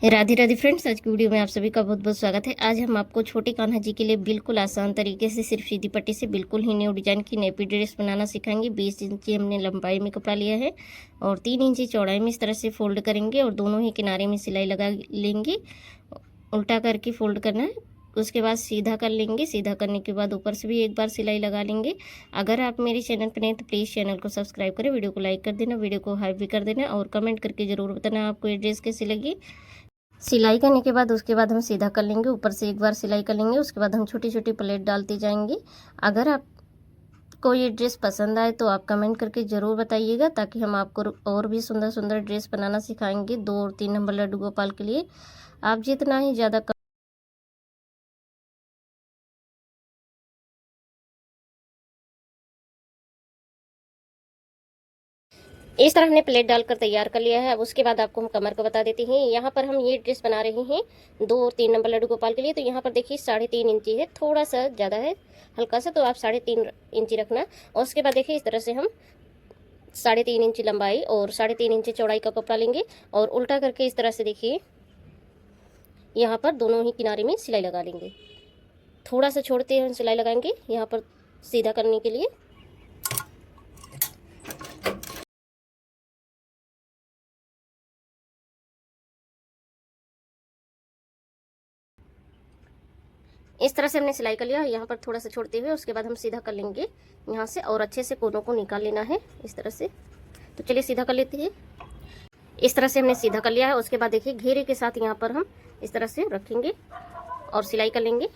Radhe Radhe friends, आज की video में आप सभी का बहुत बहुत स्वागत है। आज हम आपको छोटे कान्हा जी के लिए बिल्कुल आसान तरीके से सिर्फ सीधी पट्टी से बिल्कुल ही न्यू डिजाइन की नेपी ड्रेस बनाना सिखाएंगे। 20 इंची हमने लंबाई में कपड़ा लिया है और 3 इंची चौड़ाई में इस तरह से फोल्ड करेंगे और दोनों ही किनारे में सिलाई लगा लेंगे। उल्टा करके फोल्ड करना है, उसके बाद सीधा कर लेंगे। सीधा करने के बाद ऊपर से भी एक बार सिलाई लगा लेंगे। अगर आप मेरे चैनल पर नए तो प्लीज़ चैनल को सब्सक्राइब करें, वीडियो को लाइक कर देना, वीडियो को हाइप भी कर देना और कमेंट करके ज़रूर बताना आपको ये ड्रेस कैसी लगी। सिलाई करने के बाद उसके बाद हम सीधा कर लेंगे, ऊपर से एक बार सिलाई कर लेंगे। उसके बाद हम छोटी छोटी प्लेट डालते जाएंगे। अगर आपको ये ड्रेस पसंद आए तो आप कमेंट करके ज़रूर बताइएगा, ताकि हम आपको और भी सुंदर सुंदर ड्रेस बनाना सिखाएंगे 2 और 3 नंबर लड्डू गोपाल के लिए। आप जितना ही ज़्यादा इस तरह हमने प्लेट डालकर तैयार कर लिया है। अब उसके बाद आपको हम कमर को बता देते हैं। यहाँ पर हम ये ड्रेस बना रहे हैं 2 और 3 नंबर लड्डू गोपाल के लिए। तो यहाँ पर देखिए 3.5 इंची है, थोड़ा सा ज़्यादा है हल्का सा, तो आप 3.5 इंची रखना। और उसके बाद देखिए इस तरह से हम 3.5 इंची लंबाई और 3.5 इंची चौड़ाई का कपड़ा लेंगे और उल्टा करके इस तरह से देखिए यहाँ पर दोनों ही किनारे में सिलाई लगा लेंगे। थोड़ा सा छोड़ते हैं सिलाई लगाएंगे यहाँ पर सीधा करने के लिए। इस तरह से हमने सिलाई कर लिया। यहाँ पर थोड़ा सा छोड़ते हुए उसके बाद हम सीधा कर लेंगे यहाँ से और अच्छे से कोनों को निकाल लेना है इस तरह से। तो चलिए सीधा कर लेते हैं। इस तरह से हमने सीधा कर लिया है। उसके बाद देखिए घेरे के साथ यहाँ पर हम इस तरह से रखेंगे और सिलाई कर लेंगे।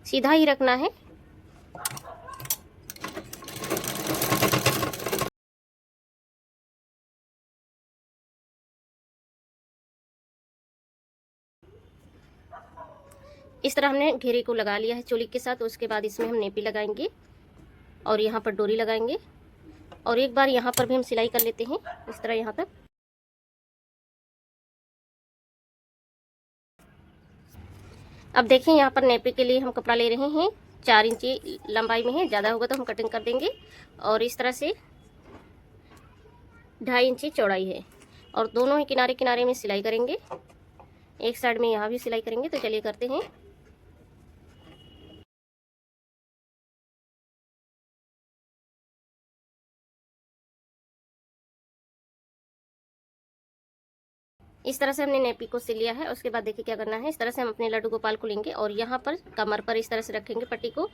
सीधा ही रखना है। इस तरह हमने घेरे को लगा लिया है चोली के साथ। उसके बाद इसमें हम नेपी लगाएंगे और यहाँ पर डोरी लगाएंगे और एक बार यहाँ पर भी हम सिलाई कर लेते हैं इस तरह यहाँ तक। अब देखिए यहाँ पर नेपी के लिए हम कपड़ा ले रहे हैं 4 इंची लंबाई में है, ज़्यादा होगा तो हम कटिंग कर देंगे। और इस तरह से 2.5 इंची चौड़ाई है और दोनों ही किनारे किनारे में सिलाई करेंगे। एक साइड में यहाँ भी सिलाई करेंगे। तो चलिए करते हैं। इस तरह से हमने नेपी को सिल लिया है। उसके बाद देखिए क्या करना है। इस तरह से हम अपने लड्डू गोपाल को लेंगे और यहाँ पर कमर पर इस तरह से रखेंगे पट्टी को।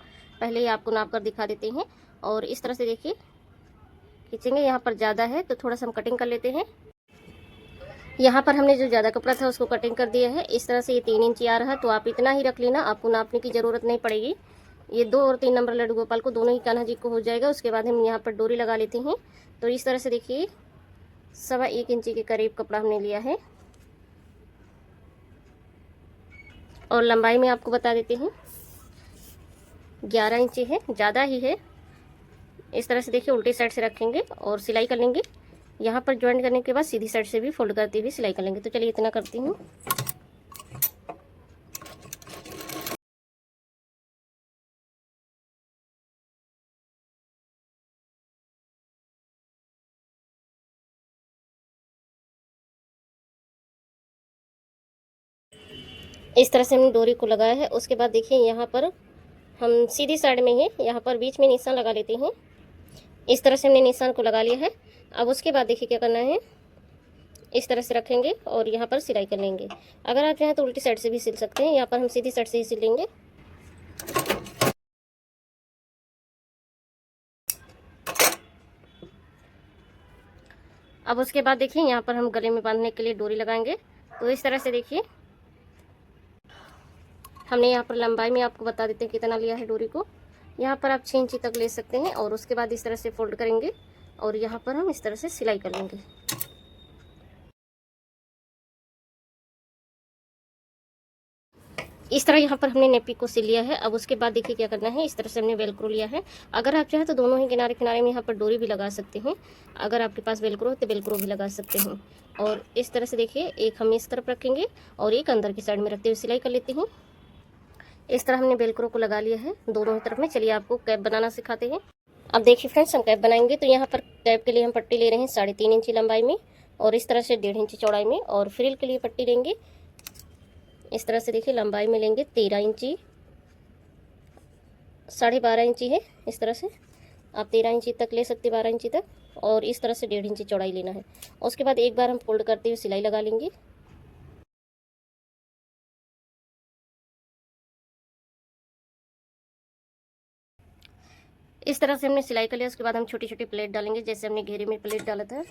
पहले ही आपको नाप कर दिखा देते हैं और इस तरह से देखिए खींचेंगे। यहाँ पर ज़्यादा है तो थोड़ा सा हम कटिंग कर लेते हैं। यहाँ पर हमने जो ज़्यादा कपड़ा था उसको कटिंग कर दिया है। इस तरह से ये 3 इंची आ रहा है, तो आप इतना ही रख लेना, आपको नापने की ज़रूरत नहीं पड़ेगी। ये 2 और 3 नंबर लड्डू गोपाल को दोनों ही कान्हा जी को हो जाएगा। उसके बाद हम यहाँ पर डोरी लगा लेते हैं। तो इस तरह से देखिए 1.25 इंची के करीब कपड़ा हमने लिया है और लंबाई में आपको बता देते हैं 11 इंची है, ज़्यादा ही है। इस तरह से देखिए उल्टी साइड से रखेंगे और सिलाई कर लेंगे। यहाँ पर ज्वाइंट करने के बाद सीधी साइड से भी फोल्ड करते हुए सिलाई कर लेंगे। तो चलिए इतना करती हूँ। इस तरह से हमने डोरी को लगाया है। उसके बाद देखिए यहाँ पर हम सीधी साइड में है, यहाँ पर बीच में निशान लगा लेते हैं। इस तरह से हमने निशान को लगा लिया है। अब उसके बाद देखिए क्या करना है। इस तरह से रखेंगे और यहाँ पर सिलाई कर लेंगे। अगर आप चाहें तो उल्टी साइड से भी सिल सकते हैं। यहाँ पर हम सीधी साइड से ही सिल लेंगे। अब उसके बाद देखिए यहाँ पर हम गले में बांधने के लिए डोरी लगाएंगे। तो इस तरह से देखिए हमने यहाँ पर लंबाई में आपको बता देते हैं कितना लिया है डोरी को। यहाँ पर आप 6 इंची तक ले सकते हैं और उसके बाद इस तरह से फोल्ड करेंगे और यहाँ पर हम इस तरह से सिलाई कर लेंगे। इस तरह यहाँ पर हमने नेपी को सिल लिया है। अब उसके बाद देखिए क्या करना है। इस तरह से हमने वेलक्रो लिया है। अगर आप चाहें तो दोनों ही किनारे किनारे में यहाँ पर डोरी भी लगा सकते हैं। अगर आपके पास वेलक्रो है तो वेलक्रो भी लगा सकते हैं। और इस तरह से देखिए एक हम इस तरफ रखेंगे और एक अंदर की साइड में रखते हुए सिलाई कर लेते हैं। इस तरह हमने वेलक्रो को लगा लिया है दोनों ही तरफ में। चलिए आपको कैप बनाना सिखाते हैं। अब देखिए फ्रेंड्स, हम कैप बनाएंगे। तो यहाँ पर कैप के लिए हम पट्टी ले रहे हैं 3.5 इंची लंबाई में और इस तरह से 1.5 इंची चौड़ाई में। और फ्रिल के लिए पट्टी लेंगे इस तरह से देखिए लंबाई में लेंगे 13 इंची, 12.5 इंची है। इस तरह से आप 13 इंची तक ले सकते, 12 इंची तक, और इस तरह से 1.5 इंची चौड़ाई लेना है। उसके बाद एक बार हम फोल्ड करते हुए सिलाई लगा लेंगे। इस तरह से हमने सिलाई कर लिया। उसके बाद हम छोटी छोटी प्लेट डालेंगे, जैसे हमने घेरे में प्लेट डाला था।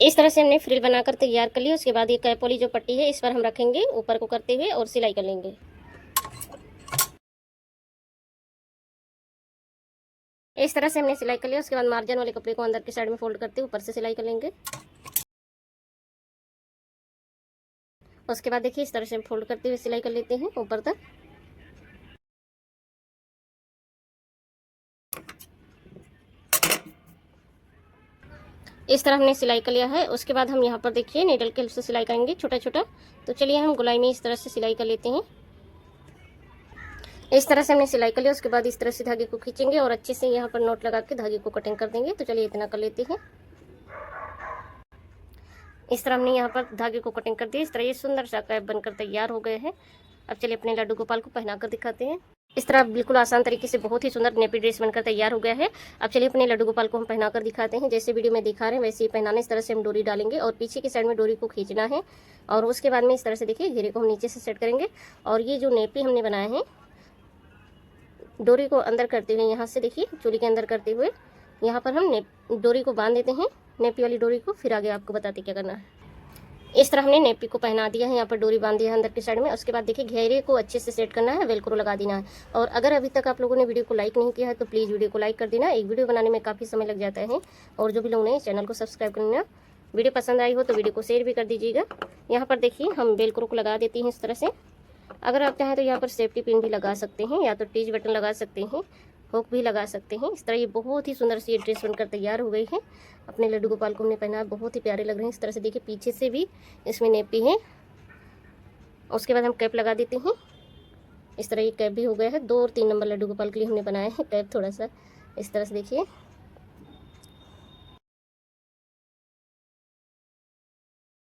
इस तरह से हमने फ्रिल बनाकर तैयार कर लिया। उसके बाद ये कैप वाली जो पट्टी है, इस पर हम रखेंगे ऊपर को करते हुए और सिलाई कर लेंगे। इस तरह से हमने सिलाई कर लिया। उसके बाद मार्जिन वाले कपड़े को अंदर की साइड में फोल्ड करते ऊपर से सिलाई कर लेंगे। उसके बाद देखिए इस तरह से हम फोल्ड करते हुए सिलाई कर लेते हैं ऊपर तक। इस तरह हमने सिलाई कर लिया है। उसके बाद हम यहाँ पर देखिए नीडल के हेल्प से सिलाई करेंगे छोटा छोटा। तो चलिए हम गोलाई में इस तरह से सिलाई कर लेते हैं। इस तरह से हमने सिलाई कर लिया। उसके बाद इस तरह से धागे को खींचेंगे और अच्छे से यहाँ पर नोट लगा के धागे को कटिंग कर देंगे। तो चलिए इतना कर लेते हैं। इस तरह हमने यहाँ पर धागे को कटिंग कर दिया। इस तरह ये सुंदर सा कैप बनकर तैयार हो गए हैं। अब चलिए अपने लड्डू गोपाल को पहना कर दिखाते हैं। इस तरह बिल्कुल आसान तरीके से बहुत ही सुंदर नेपी ड्रेस बनकर तैयार हो गया है। अब चलिए अपने लड्डू गोपाल को हम पहना कर दिखाते हैं। जैसे वीडियो में दिखा रहे हैं वैसे ही पहनाने। इस तरह से हम डोरी डालेंगे और पीछे की साइड में डोरी को खींचना है, और उसके बाद में इस तरह से देखिए घेरे को हम नीचे से सेट करेंगे। और ये जो नेपी हमने बनाए हैं, डोरी को अंदर करते हुए यहाँ से देखिए चोली के अंदर करते हुए यहाँ पर हम डोरी को बांध देते हैं, नेपी वाली डोरी को। फिर आगे आपको बताते क्या करना है। इस तरह हमने नेपी को पहना दिया है, यहाँ पर डोरी बांध दिया है अंदर की साइड में। उसके बाद देखिए घेरे को अच्छे से सेट करना है, वेलक्रो लगा देना है। और अगर अभी तक आप लोगों ने वीडियो को लाइक नहीं किया है तो प्लीज़ वीडियो को लाइक कर देना। एक वीडियो बनाने में काफ़ी समय लग जाता है। और जो भी लोग नहीं चैनल को सब्सक्राइब कर लेना। वीडियो पसंद आई हो तो वीडियो को शेयर भी कर दीजिएगा। यहाँ पर देखिए हम वेलक्रो को लगा देती हैं इस तरह से। अगर आप चाहें तो यहाँ पर सेफ्टी पिन भी लगा सकते हैं, या तो टीज बटन लगा सकते हैं, हुक भी लगा सकते हैं। इस तरह ये बहुत ही सुंदर सी ये ड्रेस बनकर तैयार हो गई है। अपने लड्डू गोपाल को हमने पहना, बहुत ही प्यारे लग रहे हैं। इस तरह से देखिए पीछे से भी इसमें नेपी है। उसके बाद हम कैप लगा देते हैं। इस तरह ये कैप भी हो गया है। 2 और 3 नंबर लड्डू गोपाल के लिए हमने बनाए हैं कैप। थोड़ा सा इस तरह से देखिए